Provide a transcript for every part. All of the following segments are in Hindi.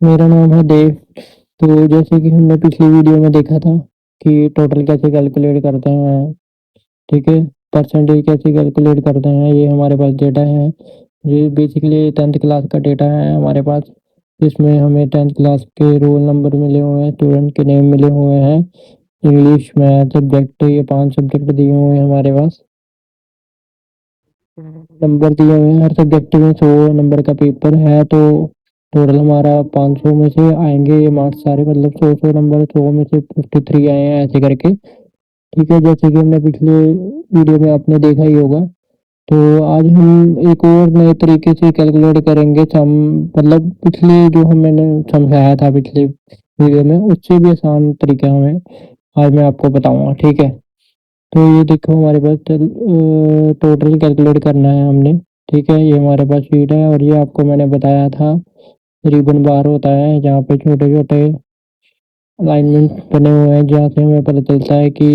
मेरा नाम है देव। तो जैसे कि हमने पिछली वीडियो में देखा था कि टोटल कैसे कैलकुलेट करते हैं, ठीक है। परसेंटेज कैसे कैलकुलेट करते हैं, ये हमारे पास डेटा है। ये बेसिकली 10th क्लास का डेटा है हमारे पास। इसमें हमें 10th क्लास के रोल नंबर मिले हुए हैं, स्टूडेंट के नेम मिले हुए हैं, इंग्लिश, मैथ सब्जेक्ट, ये 5 सब्जेक्ट दिए हुए हैं हमारे पास। नंबर दिए हुए हैं, हर सब्जेक्ट में 100 नंबर का पेपर है। तो टोटल हमारा 500 में से आएंगे ये मार्क्स सारे, मतलब 100 नंबर, 100 में से 53 आए हैं ऐसे करके। ठीक है, जैसे कि हमने पिछले वीडियो में आपने देखा ही होगा। तो आज हम एक और नए तरीके से कैलकुलेट करेंगे सम, मतलब पिछले जो मैंने समझाया था पिछले वीडियो में, उससे भी आसान तरीका हमें आज मैं आपको बताऊंगा, ठीक है। तो ये देखो हमारे पास टोटल कैलकुलेट करना है हमने। ठीक है, ये हमारे पास शीट है और ये आपको मैंने बताया था रिबन बार होता है जहाँ पे छोटे छोटे अलाइनमेंट बने हुए हैं, जहाँ से हमें पता चलता है कि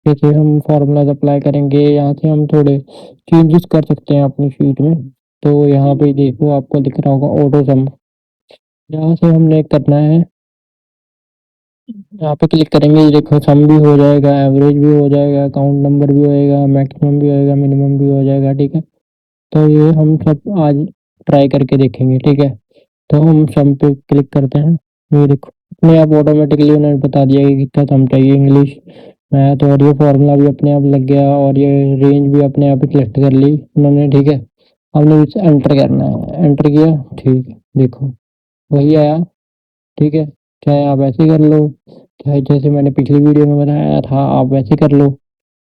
जैसे हम फार्मूलाज अप्लाई करेंगे, यहाँ से हम थोड़े चेंजेस कर सकते हैं अपनी शीट में। तो यहाँ पे देखो आपको दिख रहा होगा ऑटो सम, यहाँ से हमने करना है। यहाँ पे क्लिक करेंगे, ये देखो सम भी हो जाएगा, एवरेज भी हो जाएगा, काउंट नंबर भी होएगा, मैक्सिमम भी होएगा, मिनिमम भी हो जाएगा, ठीक है। तो ये हम सब आज ट्राई करके देखेंगे, ठीक है। तो हम सम पे क्लिक करते हैं। ये देखो अपने आप ऑटोमेटिकली उन्होंने बता दिया कि कितना सम चाहिए, इंग्लिश, मैथ, और ये फॉर्मूला भी अपने आप लग गया और ये रेंज भी अपने आप ही सिलेक्ट कर ली उन्होंने, ठीक है। हमने इसे एंटर करना है, एंटर किया, ठीक है, देखो वही आया, ठीक है। चाहे आप ऐसे कर लो, चाहे जैसे मैंने पिछली वीडियो में बताया था आप वैसे कर लो,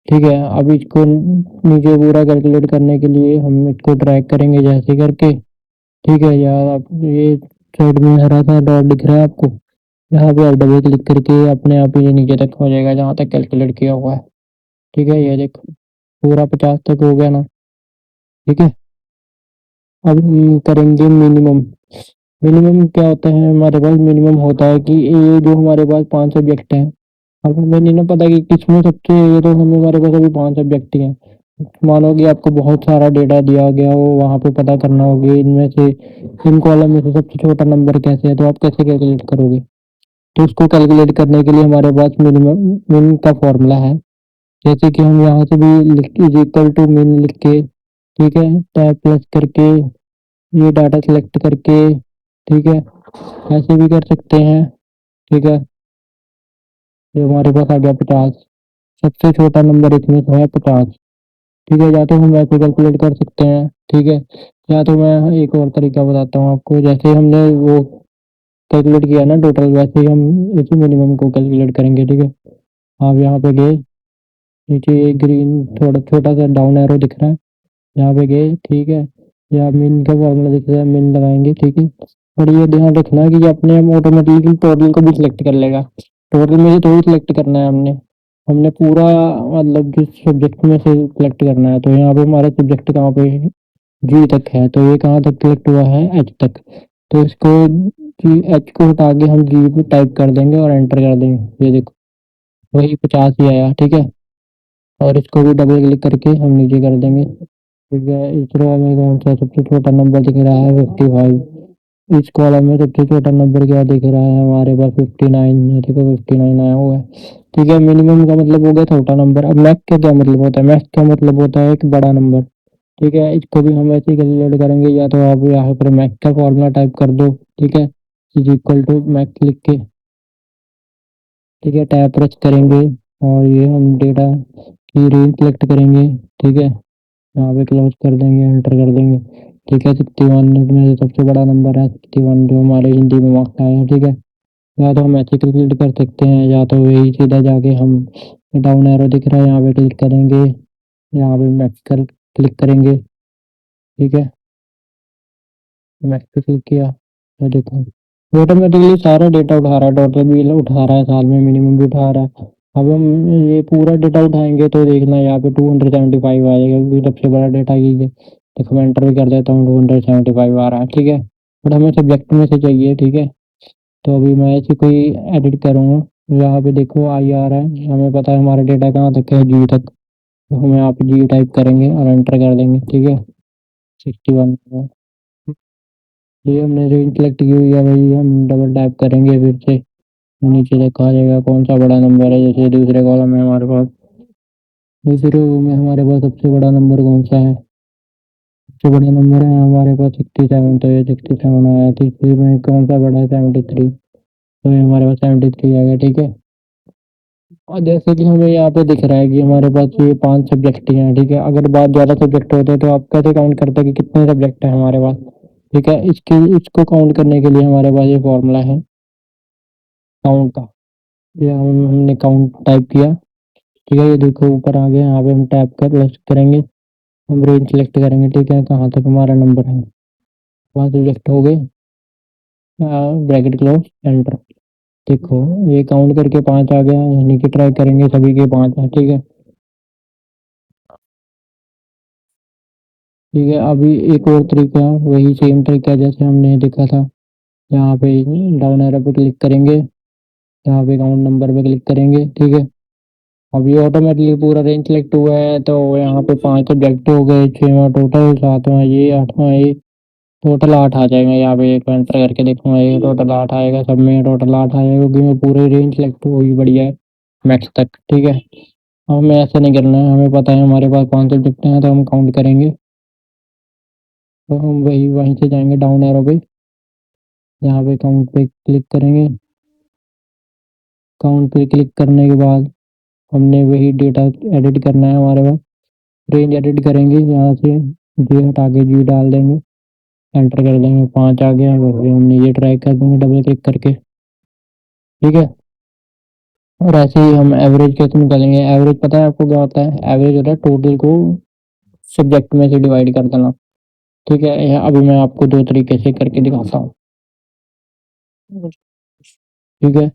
ठीक है। अब इसको नीचे पूरा कैलकुलेट करने के लिए हम इसको ड्रैग करेंगे जैसे करके, ठीक है। यार आप ये साइड में हरा सा डॉट दिख रहा है आपको, यहाँ पे आप डबल क्लिक करके अपने आप ही ये नीचे तक हो जाएगा जहाँ तक कैलकुलेट किया हुआ है, ठीक है। ये देखो पूरा 50 तक हो गया ना, ठीक है। अब हम करेंगे मिनिमम। मिनिमम क्या होता है हमारे पास, मिनिमम होता है कि ये जो हमारे पास 5 सब्जेक्ट हैं, अब हमें नहीं ना पता कि किसमें सबसे, ये तो हमें हमारे पास अभी 5 सब्जेक्ट ही हैं। मानो कि आपको बहुत सारा डेटा दिया गया हो, वहाँ पे पता करना होगी इनमें से, इन कॉलम में से सबसे छोटा नंबर कैसे है, तो आप कैसे कैलकुलेट करोगे। तो उसको कैलकुलेट करने के लिए हमारे पास मिनिमम मिन का फॉर्मूला है। जैसे कि हम यहाँ से भी लिख इज इक्वल टू मिन लिख के, ठीक है, टैब प्लस करके, ये डाटा सेलेक्ट करके, ठीक है, ऐसे भी कर सकते हैं, ठीक है। ये हमारे पास आ गया 50, सबसे छोटा नंबर इसमें तो है 50, ठीक है। या तो हम ऐसे कैलकुलेट कर सकते हैं, ठीक है, या तो मैं एक और तरीका बताता हूँ आपको। जैसे हमने वो कैलकुलेट किया ना टोटल, वैसे ही हम इसी मिनिमम को कैलकुलेट करेंगे, ठीक है। आप यहाँ पे गए, नीचे ये ग्रीन थोड़ा छोटा सा डाउन एरो दिख रहा है, यहाँ पे गए, ठीक है। या मिन का फॉर्मूला दिख रहा है, मिन लगाएंगे, ठीक है। और ये ध्यान रखना कि अपने हम ऑटोमेटिकली टोटल को भी सिलेक्ट कर लेगा, टोटल में से थोड़ी सिलेक्ट करना है हमने हमने पूरा, मतलब जिस सब्जेक्ट में से सिलेक्ट करना है। तो यहाँ पे हमारा सब्जेक्ट कहाँ पे, जी तक है, तो ये कहाँ तक सिलेक्ट हुआ है, एच तक। तो इसको जी एच को हटा के हम जी पे टाइप कर देंगे और एंटर कर देंगे, ये देखो वही 50 ही आया, ठीक है। और इसको भी डबल क्लिक करके हम नीचे कर देंगे, ठीक है। इस रो में कौन सा सबसे छोटा नंबर दिख रहा है, 55। इस कॉलम में सबसे छोटा नंबर क्या दिख रहा है हमारे पास, 59 है, ठीक है, 59 आया हुआ है, ठीक है। मिनिमम का मतलब हो गया छोटा नंबर। अब मैक्स का क्या मतलब होता है, मैक्स का मतलब होता है एक बड़ा नंबर, ठीक है। इसको भी हम ऐसे ही कैलकुलेट करेंगे, या तो आप यहाँ पर मैक्स का फॉर्मूला टाइप कर दो, ठीक है, इज इक्वल टू मैक्स लिख के, ठीक है, टैब प्रेस करेंगे और ये हम डेटा की रेंज सेलेक्ट करेंगे, ठीक है। यहाँ पे क्लोज कर देंगे, एंटर कर देंगे, ठीक है। 61 में से सबसे बड़ा नंबर है 61, जो हमारे हिंदी में मार्क्स आया है, ठीक है। या तो हम ऐसे कैलकुलेट कर सकते हैं, या तो वही सीधा जाके हम डाउन एरो दिख रहा है यहाँ पे क्लिक करेंगे, यहाँ पे मैक्स कर क्लिक करेंगे, ठीक है। मैक्स पे क्लिक किया तो देखो ऑटोमेटिकली सारा डेटा उठा रहा है, टोटल भी उठा रहा है, साल में मिनिमम भी उठा रहा है। अब हम ये पूरा डेटा उठाएंगे तो देखना यहाँ पे 275 आएगा, क्योंकि सबसे बड़ा डेटा ये है। देखो मैं एंटर भी कर देता हूँ, 275 आ रहा है, ठीक है। बट हमें सब्जेक्ट में से चाहिए, ठीक है। तो अभी मैं ऐसे कोई एडिट करूँगा, यहाँ पे देखो आई आ रहा है, हमें पता है हमारा डेटा कहाँ तक है, जी तक। तो हम यहाँ पे जी टाइप करेंगे और एंटर कर देंगे, ठीक है। 61, ये हमने रेंज सेलेक्ट की हुई है भाई, हम डबल टैप करेंगे फिर से नीचे देखा आ जाएगा कौन सा बड़ा नंबर है। जैसे दूसरे कॉलम में हमारे पास, दूसरे रो में हमारे पास सबसे बड़ा नंबर कौन सा है, सबसे बड़ा नंबर है हमारे पास 67। तो ये 67 आया, तीसरी में कौन सा बड़ा है 73। तो ये हमारे पास 73 आ गया, ठीक है। और जैसे कि हमें यहाँ पे दिख रहा है कि हमारे पास ये 5 सब्जेक्ट ही हैं, ठीक है। अगर बहुत ज़्यादा सब्जेक्ट होते हैं तो आप कैसे काउंट करते हैं कि कितने सब्जेक्ट हैं हमारे पास, ठीक है। इसको काउंट करने के लिए हमारे पास ये फॉर्मूला है काउंट का। ये हमने काउंट टाइप किया, ठीक है। ये देखो ऊपर आ गया, यहाँ पे हम टैप कर लेफ्ट करेंगे, हम रेंज सेलेक्ट करेंगे, ठीक है, कहाँ तक हमारा नंबर है। 5 सब्जेक्ट हो गए, ब्रैकेट क्लोज, एंटर। देखो ये काउंट करके 5 आ गया, यानी कि ट्राई करेंगे सभी के 5 है, ठीक है। ठीक है, अभी एक और तरीका, वही सेम तरीका जैसे हमने देखा था। यहाँ पे डाउन एरो पे क्लिक करेंगे, यहाँ पे काउंट नंबर पे क्लिक करेंगे, ठीक है। अभी ऑटोमेटिकली पूरा रेंज सेलेक्ट हुआ है, तो यहाँ पे 5 सब्जेक्ट हो गए, 6वां टोटल, 7वां ये, 8वां ये, टोटल 8 आ जाएगा। यहाँ पे एक एंटर करके देखूंगा, ये टोटल 8 आएगा, सब में टोटल 8 आएगा क्योंकि मैं पूरे रेंज सेलेक्ट हुई बढ़िया है मैक्स तक, ठीक है। अब हमें ऐसा नहीं करना है, हमें पता है हमारे पास 5 सब्जेक्ट हैं तो हम काउंट करेंगे। तो हम वही वहीं से जाएंगे डाउन एरो पे, यहाँ पे काउंट पे क्लिक करेंगे। काउंट पे क्लिक करने के बाद हमने वही डेटा एडिट करना है हमारे पास, रेंज एडिट करेंगे, यहाँ से जी हटा के जी डाल देंगे, एंटर कर देंगे, 5 आ गया। वही हमने ये ट्राई कर देंगे डबल क्लिक करके, ठीक है। और ऐसे ही हम एवरेज कैसे निकालेंगे, एवरेज पता है आपको क्या होता है, एवरेज होता है टोटल को सब्जेक्ट में से डिवाइड कर देना, ठीक है। अभी मैं आपको 2 तरीके से करके दिखाता हूँ, ठीक है।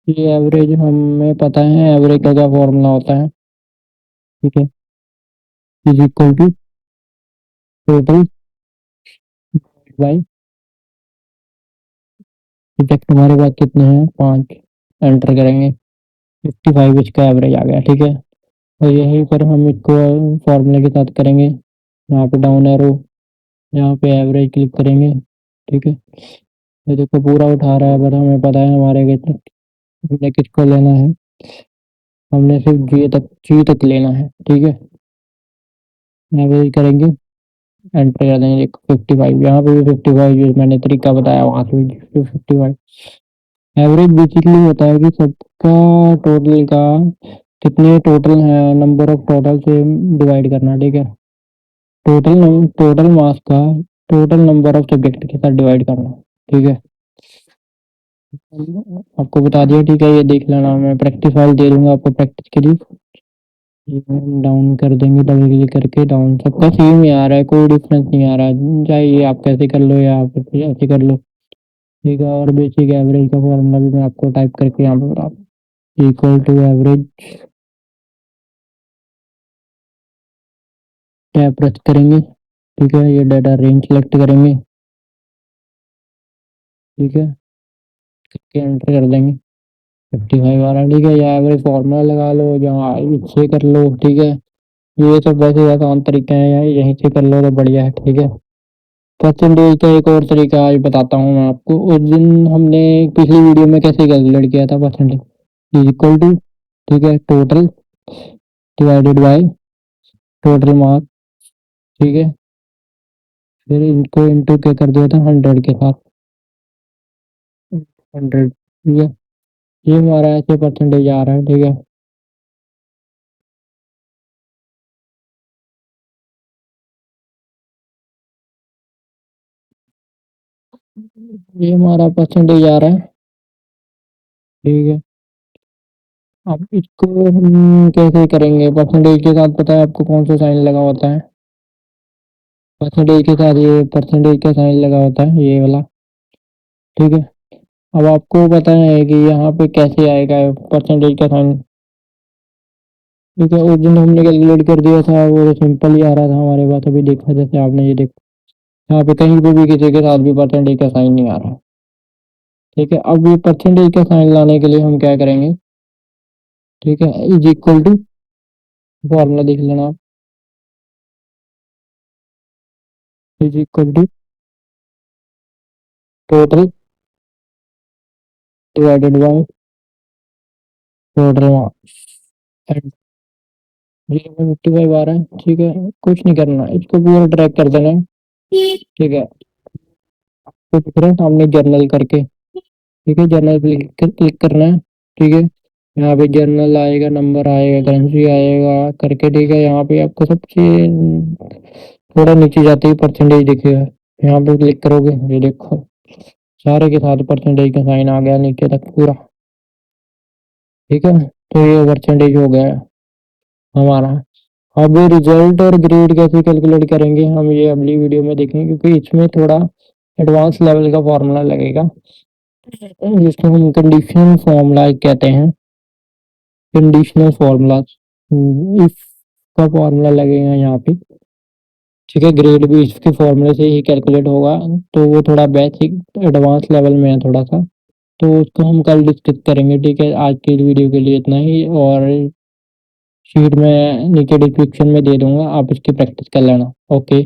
ये एवरेज हमें पता है, एवरेज का क्या फॉर्मूला होता है, ठीक है, is equal to total by subject. हमारे पास कितने हैं, 5, एंटर करेंगे, 55 इसका एवरेज आ गया, ठीक है। और यहीं पर हम इसको फॉर्मूले के साथ करेंगे, यहाँ पे डाउन एरो, यहाँ पे एवरेज क्लिक करेंगे, ठीक है। ये देखो पूरा उठा रहा है, पर हमें पता है हमारे कितने, हमने किसको लेना है, हमने सिर्फ जी तक लेना है, ठीक है। एवरेज करेंगे, एंटर कर देंगे, देखो 55, यहाँ पे भी 55 जो मैंने तरीका बताया वहाँ से भी 55। एवरेज बेसिकली होता है कि सबका टोटल का कितने टोटल है, नंबर ऑफ टोटल से डिवाइड करना, ठीक है। टोटल मास का टोटल नंबर ऑफ सब्जेक्ट के साथ डिवाइड करना, ठीक है। आपको बता दिया, ठीक है। ये देख लेना, मैं प्रैक्टिस फाइल दे दूंगा आपको प्रैक्टिस के लिए। ये हम डाउन कर देंगे डबल क्लिक करके, डाउन सबका सेम ही आ रहा है, कोई डिफरेंस नहीं आ रहा है, चाहे ये आप कैसे कर लो या आप ऐसे कर लो, ठीक है। और बेसिक एवरेज का फॉर्मूला भी मैं आपको टाइप करके यहाँ पे बता दूँ, equal to average, tab press करेंगे, ठीक है। ये डाटा रेंज सेलेक्ट करेंगे, ठीक है, करके एंटर कर देंगे, 55 आ रहा है, ठीक है। या एवरेज फॉर्मूला लगा लो, जहाँ इससे कर लो, ठीक है। ये सब वैसे आसान तरीके हैं, या यहीं से कर लो तो बढ़िया है, ठीक है। परसेंटेज का एक और तरीका आज बताता हूँ मैं आपको। उस दिन हमने पिछली वीडियो में कैसे कैलकुलेट किया था परसेंटेज, इज इक्वल टू, ठीक है, total divided by total mark, ठीक है। फिर इनको इंटू क्या कर दिया था 100 के साथ, 100, ठीक है। ये हमारा ऐसे परसेंटेज आ रहा है, ठीक है। ये हमारा परसेंटेज आ रहा है, ठीक है। अब इसको हम कैसे करेंगे, परसेंटेज के साथ पता है आपको कौन सा साइन लगा होता है, परसेंटेज के साथ ये परसेंटेज का साइन लगा होता है, ये वाला, ठीक है। अब आपको पता है कि यहाँ पे कैसे आएगा परसेंटेज का साइन, ठीक है। उस दिन हमने कैलकुलेट कर दिया था, वो तो सिंपल ही आ रहा था हमारे पास। अभी देखा जैसे आपने ये देखो, यहाँ पे कहीं पे भी किसी के साथ भी परसेंटेज का साइन नहीं आ रहा, ठीक है। अब ये परसेंटेज का साइन लाने के लिए हम क्या करेंगे, ठीक है, इज इक्वल टू, फॉर्मूला देख लेना आप, is equal to total divided by total marks and 0.55 आ रहा है। ठीक है, कुछ नहीं करना, इसको पूरा ट्रैक कर देना है। ठीक है, तो दिख रहा है सामने जर्नल करके। ठीक है, जर्नल क्लिक करना है। ठीक है, यहाँ पे जर्नल आएगा, नंबर आएगा, करेंसी आएगा करके। ठीक है, यहाँ पे आपको सबसे थोड़ा नीचे जाते ही परसेंटेज दिखेगा, यहाँ पे क्लिक करोगे, ये देखो सारे के साथ परसेंटेज का साइन आ गया नीचे तक पूरा। ठीक है, तो ये परसेंटेज हो गया है हमारा। अब ये रिजल्ट और ग्रेड कैसे कैलकुलेट करेंगे हम ये अगली वीडियो में देखेंगे, क्योंकि इसमें थोड़ा एडवांस लेवल का फॉर्मूला लगेगा, जिसको हम कंडीशनल फॉर्मूला कहते हैं। कंडीशनल फॉर्मूला, इफ का फॉर्मूला लगेगा यहाँ पे। ठीक है, ग्रेड भी इसके फॉर्मूले से ही कैलकुलेट होगा, तो वो थोड़ा बेसिक एडवांस लेवल में है थोड़ा सा, तो उसको हम कल डिस्कस करेंगे। ठीक है, आज की वीडियो के लिए इतना ही, और शीट में नीचे डिस्क्रिप्शन में दे दूंगा, आप इसकी प्रैक्टिस कर लेना। ओके।